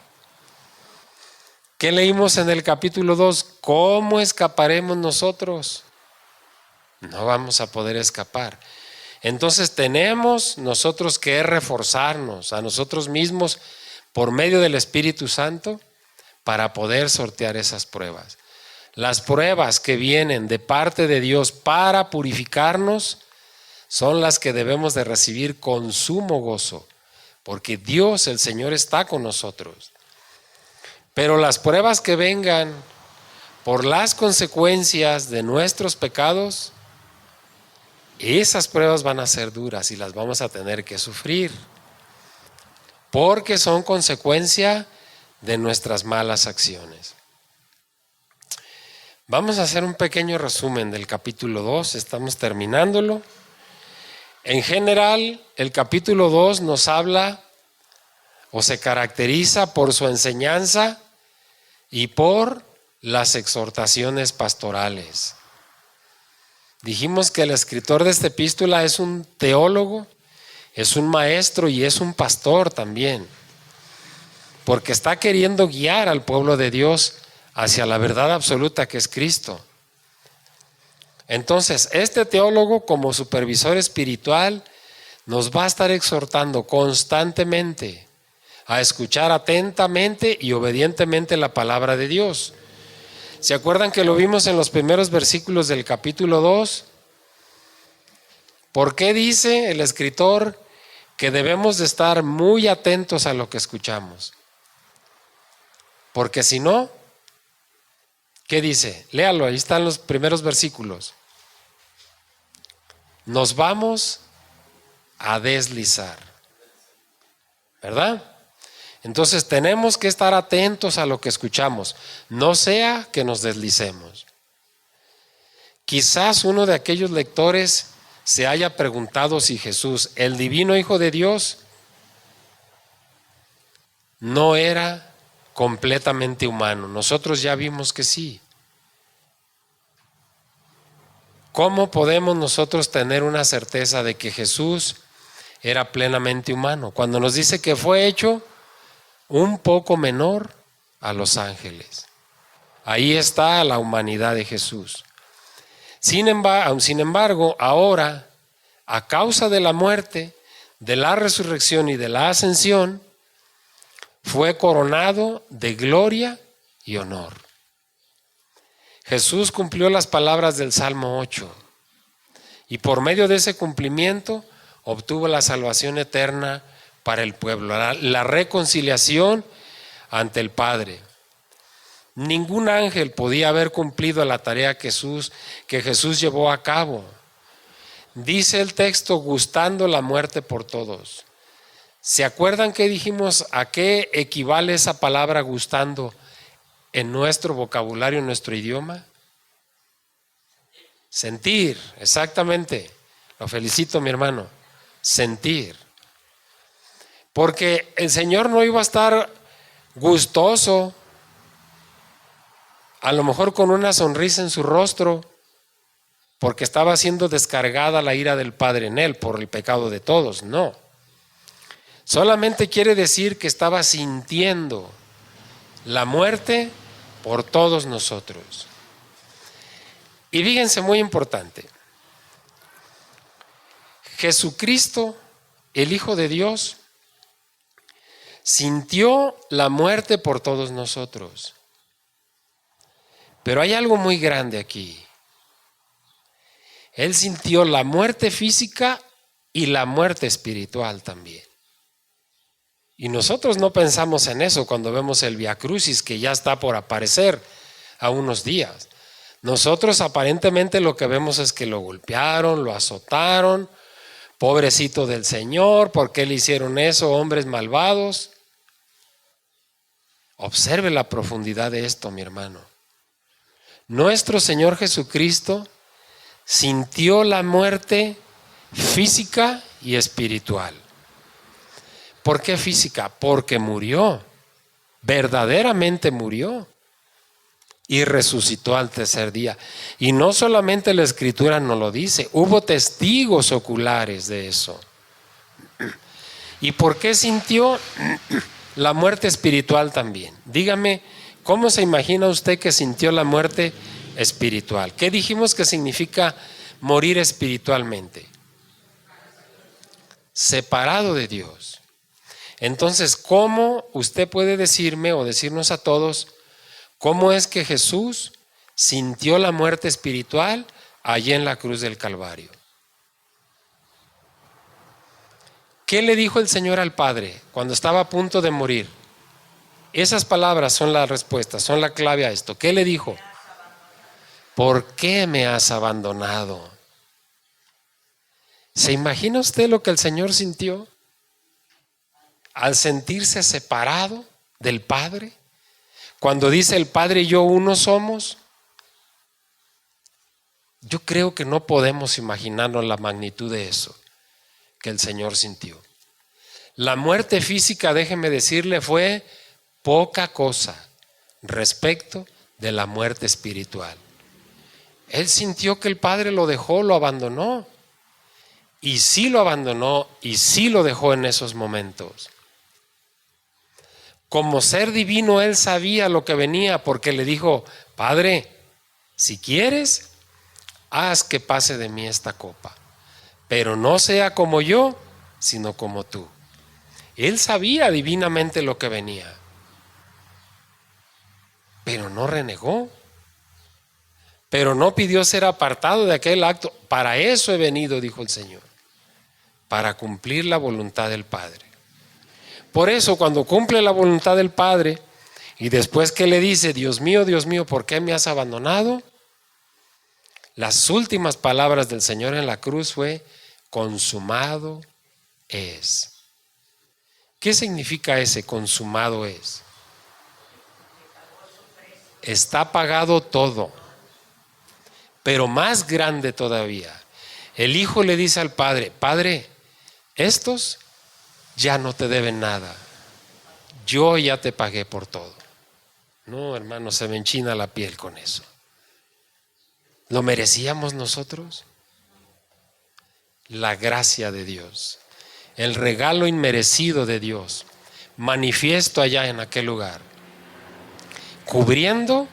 ¿Qué leímos en el capítulo 2? ¿Cómo escaparemos nosotros? No vamos a poder escapar. Entonces tenemos nosotros que reforzarnos a nosotros mismos por medio del Espíritu Santo para poder sortear esas pruebas. Las pruebas que vienen de parte de Dios para purificarnos son las que debemos de recibir con sumo gozo, porque Dios, el Señor, está con nosotros. Pero las pruebas que vengan por las consecuencias de nuestros pecados, esas pruebas van a ser duras y las vamos a tener que sufrir, porque son consecuencia de nuestras malas acciones. Vamos a hacer un pequeño resumen del capítulo 2, estamos terminándolo. En general, el capítulo 2 nos habla o se caracteriza por su enseñanza y por las exhortaciones pastorales. Dijimos que el escritor de esta epístola es un teólogo, es un maestro y es un pastor también, porque está queriendo guiar al pueblo de Dios hacia la verdad absoluta que es Cristo. Entonces, este teólogo como supervisor espiritual nos va a estar exhortando constantemente a escuchar atentamente y obedientemente la palabra de Dios. ¿Se acuerdan que lo vimos en los primeros versículos del capítulo 2? ¿Por qué dice el escritor que debemos de estar muy atentos a lo que escuchamos? Porque si no, ¿qué dice? Léalo, ahí están los primeros versículos. Nos vamos a deslizar, ¿verdad? Entonces tenemos que estar atentos a lo que escuchamos, no sea que nos deslicemos. Quizás uno de aquellos lectores se haya preguntado si Jesús, el divino Hijo de Dios, no era completamente humano. Nosotros ya vimos que sí. ¿Cómo podemos nosotros tener una certeza de que Jesús era plenamente humano? Cuando nos dice que fue hecho un poco menor a los ángeles. Ahí está la humanidad de Jesús. Sin embargo, ahora, a causa de la muerte, de la resurrección y de la ascensión, fue coronado de gloria y honor. Jesús cumplió las palabras del Salmo 8 y por medio de ese cumplimiento obtuvo la salvación eterna para el pueblo, la reconciliación ante el Padre. Ningún ángel podía haber cumplido la tarea que Jesús llevó a cabo. Dice el texto, gustando la muerte por todos. ¿Se acuerdan que dijimos a qué equivale esa palabra gustando en nuestro vocabulario, en nuestro idioma? Sentir, exactamente. Lo felicito, mi hermano. Sentir. Porque el Señor no iba a estar gustoso, a lo mejor con una sonrisa en su rostro, porque estaba siendo descargada la ira del Padre en él por el pecado de todos. No. Solamente quiere decir que estaba sintiendo la muerte por todos nosotros. Y fíjense, muy importante, Jesucristo, el Hijo de Dios, sintió la muerte por todos nosotros. Pero hay algo muy grande aquí. Él sintió la muerte física y la muerte espiritual también. Y nosotros no pensamos en eso cuando vemos el Vía Crucis que ya está por aparecer a unos días. Nosotros aparentemente lo que vemos es que lo golpearon, lo azotaron, pobrecito del Señor, ¿por qué le hicieron eso, hombres malvados? Observe la profundidad de esto, mi hermano. Nuestro Señor Jesucristo sintió la muerte física y espiritual. ¿Por qué física? Porque murió, verdaderamente murió y resucitó al tercer día. Y no solamente la Escritura nos lo dice, hubo testigos oculares de eso. ¿Y por qué sintió la muerte espiritual también? Dígame, ¿cómo se imagina usted que sintió la muerte espiritual? ¿Qué dijimos que significa morir espiritualmente? Separado de Dios. Entonces, ¿cómo usted puede decirme o decirnos a todos cómo es que Jesús sintió la muerte espiritual allí en la cruz del Calvario? ¿Qué le dijo el Señor al Padre cuando estaba a punto de morir? Esas palabras son la respuesta, son la clave a esto. ¿Qué le dijo? ¿Por qué me has abandonado? ¿Se imagina usted lo que el Señor sintió al sentirse separado del Padre? Cuando dice el Padre y yo uno somos, yo creo que no podemos imaginarnos la magnitud de eso. que el Señor sintió. La muerte física, déjeme decirle, fue poca cosa respecto de la muerte espiritual. Él sintió que el Padre lo dejó, lo abandonó. Y sí lo abandonó y sí lo dejó en esos momentos. Como ser divino, él sabía lo que venía, porque le dijo: Padre, si quieres, haz que pase de mí esta copa, pero no sea como yo, sino como tú. Él sabía divinamente lo que venía, pero no renegó, pero no pidió ser apartado de aquel acto. Para eso he venido, dijo el Señor, para cumplir la voluntad del Padre. Por eso, cuando cumple la voluntad del Padre y después que le dice: Dios mío, ¿por qué me has abandonado?, las últimas palabras del Señor en la cruz fue: consumado es. ¿Qué significa ese consumado es? Está pagado todo. Pero más grande todavía, el Hijo le dice al Padre: Padre, estos ya no te deben nada, yo ya te pagué por todo. No, hermano, se me enchina la piel con eso. ¿Lo merecíamos nosotros? La gracia de Dios, el regalo inmerecido de Dios, manifiesto allá en aquel lugar, cubriendo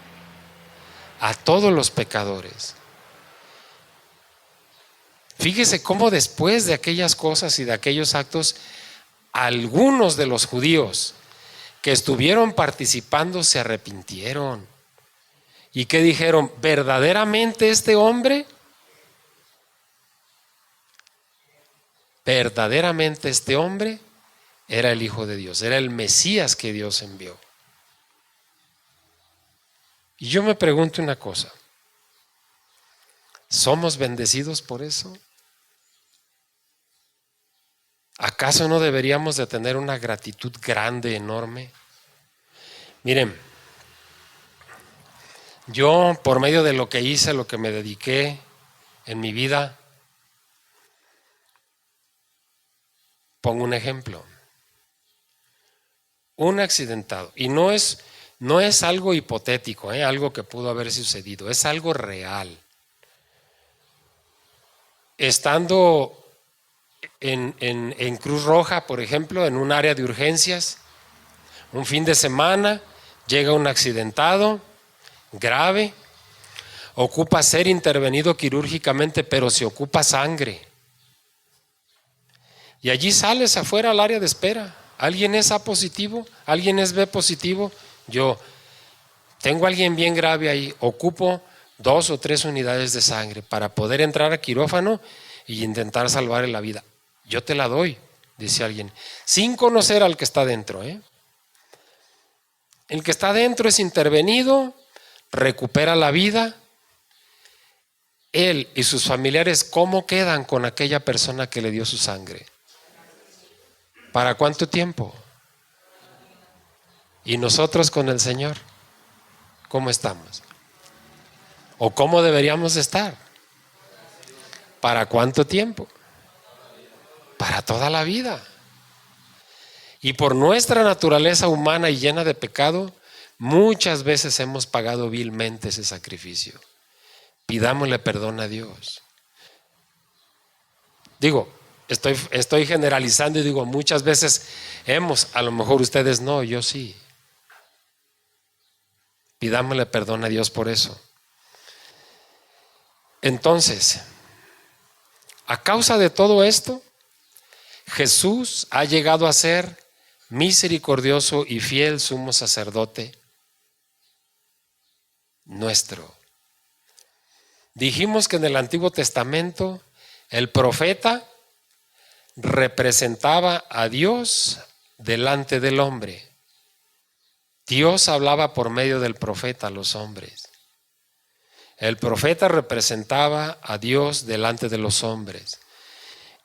a todos los pecadores. Fíjese cómo después de aquellas cosas y de aquellos actos, algunos de los judíos que estuvieron participando se arrepintieron. ¿Y qué dijeron? ¿Verdaderamente este hombre? Verdaderamente este hombre era el Hijo de Dios, era el Mesías que Dios envió. Y yo me pregunto una cosa: ¿somos bendecidos por eso? ¿Acaso no deberíamos de tener una gratitud grande, enorme? Miren, yo por medio de lo que hice, lo que me dediqué en mi vida, pongo un ejemplo. Un accidentado, y no es algo hipotético, algo que pudo haber sucedido, es algo real. Estando en Cruz Roja, por ejemplo, en un área de urgencias, un fin de semana, llega un accidentado grave, ocupa ser intervenido quirúrgicamente, pero se ocupa sangre. Y allí sales afuera al área de espera. ¿Alguien es A positivo? ¿Alguien es B positivo? Yo tengo a alguien bien grave ahí, ocupo 2 o 3 unidades de sangre para poder entrar a quirófano y intentar salvarle la vida. Yo te la doy, dice alguien, sin conocer al que está dentro. El que está dentro es intervenido, recupera la vida. Él y sus familiares, ¿cómo quedan con aquella persona que le dio su sangre? ¿Para cuánto tiempo? ¿Y nosotros con el Señor? ¿Cómo estamos? ¿O cómo deberíamos estar? ¿Para cuánto tiempo? Para toda la vida. Y por nuestra naturaleza humana y llena de pecado, muchas veces hemos pagado vilmente ese sacrificio. Pidámosle perdón a Dios. Digo, estoy generalizando y digo, muchas veces a lo mejor ustedes no, yo sí. Pidámosle perdón a Dios por eso. Entonces, a causa de todo esto, Jesús ha llegado a ser misericordioso y fiel sumo sacerdote nuestro. Dijimos que en el Antiguo Testamento el profeta representaba a Dios delante del hombre. Dios hablaba por medio del profeta a los hombres. El profeta representaba a Dios delante de los hombres.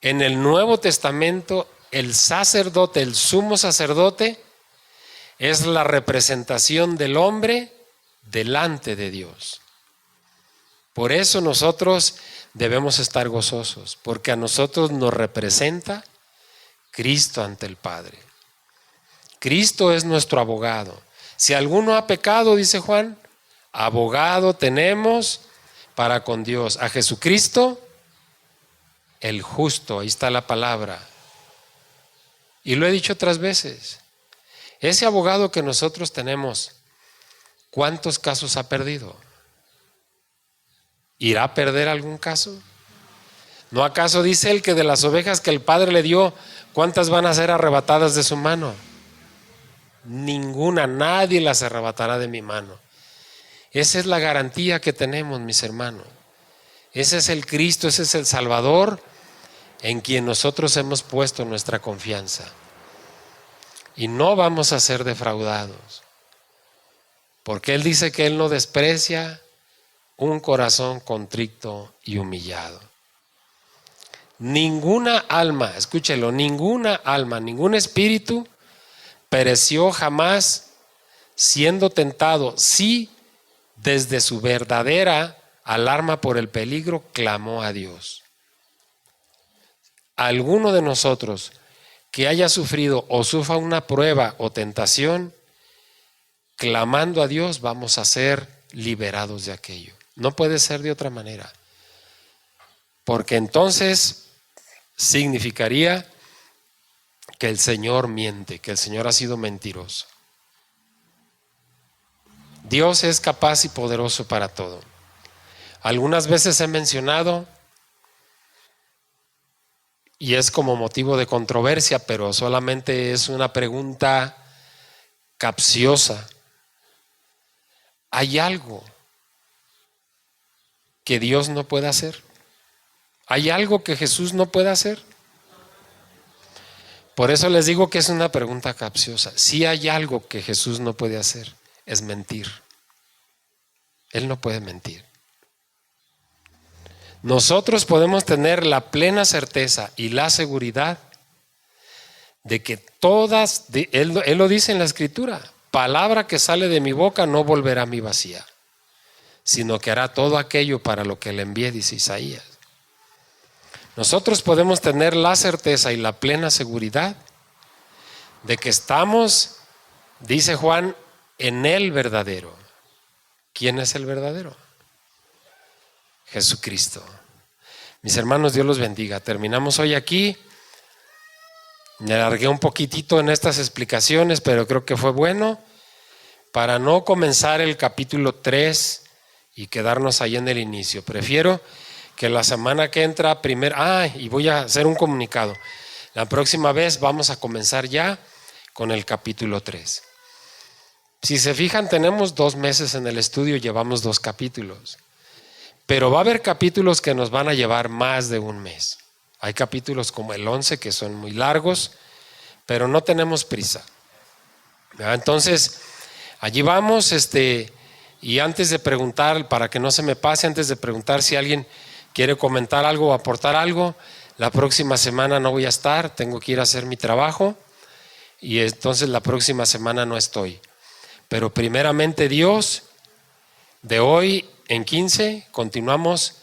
En el Nuevo Testamento, el sacerdote, el sumo sacerdote, es la representación del hombre delante de Dios. Por eso nosotros debemos estar gozosos, porque a nosotros nos representa Cristo ante el Padre. Cristo es nuestro abogado. Si alguno ha pecado, dice Juan, abogado tenemos para con Dios, a Jesucristo el justo. Ahí está la palabra. Y lo he dicho otras veces. Ese abogado que nosotros tenemos, ¿cuántos casos ha perdido? ¿Irá a perder algún caso? ¿No acaso dice él que de las ovejas que el Padre le dio, cuántas van a ser arrebatadas de su mano? Ninguna, nadie las arrebatará de mi mano. Esa es la garantía que tenemos, mis hermanos. Ese es el Cristo, ese es el Salvador en quien nosotros hemos puesto nuestra confianza. Y no vamos a ser defraudados, porque Él dice que Él no desprecia un corazón contrito y humillado. Ninguna alma, escúchelo, ninguna alma, ningún espíritu pereció jamás siendo tentado, si desde su verdadera alarma por el peligro clamó a Dios. Alguno de nosotros que haya sufrido o sufra una prueba o tentación, clamando a Dios, vamos a ser liberados de aquello. No puede ser de otra manera, porque entonces significaría que el Señor miente, que el Señor ha sido mentiroso. Dios es capaz y poderoso para todo. Algunas veces he mencionado, y es como motivo de controversia, pero solamente es una pregunta capciosa. ¿Hay algo que Dios no pueda hacer? ¿Hay algo que Jesús no pueda hacer? Por eso les digo que es una pregunta capciosa. Si hay algo que Jesús no puede hacer, es mentir. Él no puede mentir. Nosotros podemos tener la plena certeza y la seguridad de que Él lo dice en la Escritura, palabra que sale de mi boca no volverá a mí vacía, sino que hará todo aquello para lo que le envié, dice Isaías. Nosotros podemos tener la certeza y la plena seguridad de que estamos, dice Juan, en el verdadero. ¿Quién es el verdadero? Jesucristo. Mis hermanos, Dios los bendiga. Terminamos hoy aquí. Me alargué un poquitito en estas explicaciones, pero creo que fue bueno para no comenzar el capítulo 3 y quedarnos ahí en el inicio. Prefiero que la semana que entra y voy a hacer un comunicado. La próxima vez vamos a comenzar ya con el capítulo 3. Si se fijan, tenemos 2 meses en el estudio, llevamos 2 capítulos. Pero va a haber capítulos que nos van a llevar más de un mes. Hay capítulos como el 11 que son muy largos, pero no tenemos prisa. Entonces, allí vamos, y antes de preguntar, para que no se me pase, antes de preguntar si alguien quiere comentar algo o aportar algo, la próxima semana no voy a estar, tengo que ir a hacer mi trabajo, y entonces la próxima semana no estoy. Pero primeramente Dios, de hoy en 15 continuamos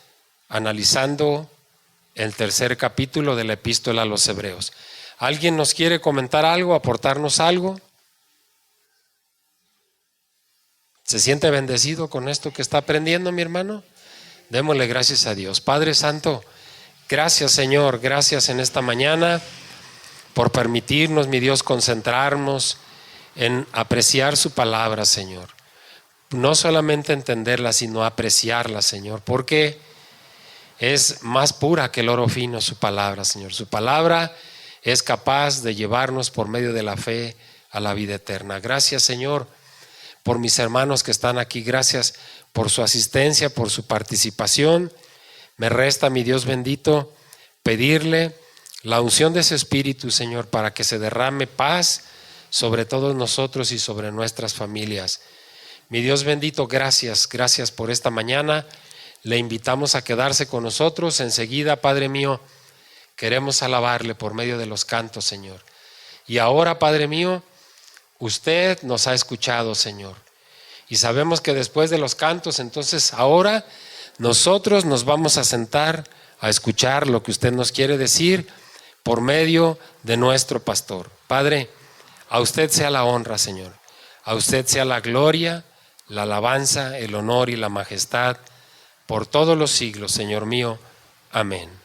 analizando el 3er capítulo de la epístola a los Hebreos. ¿Alguien nos quiere comentar algo, aportarnos algo? ¿Se siente bendecido con esto que está aprendiendo, mi hermano? Démosle gracias a Dios. Padre Santo, gracias, Señor, gracias en esta mañana por permitirnos, mi Dios, concentrarnos en apreciar su palabra, Señor. No solamente entenderla, sino apreciarla, Señor, porque es más pura que el oro fino su palabra, Señor. Su palabra es capaz de llevarnos por medio de la fe a la vida eterna. Gracias, Señor, por mis hermanos que están aquí. Gracias por su asistencia, por su participación. Me resta, mi Dios bendito, pedirle la unción de ese Espíritu, Señor, para que se derrame paz sobre todos nosotros y sobre nuestras familias. Mi Dios bendito, gracias por esta mañana. Le invitamos a quedarse con nosotros. Enseguida, Padre mío, queremos alabarle por medio de los cantos, Señor. Y ahora, Padre mío, usted nos ha escuchado, Señor. Y sabemos que después de los cantos, entonces ahora nosotros nos vamos a sentar a escuchar lo que usted nos quiere decir por medio de nuestro pastor. Padre, a usted sea la honra, Señor. A usted sea la gloria, la alabanza, el honor y la majestad por todos los siglos, Señor mío. Amén.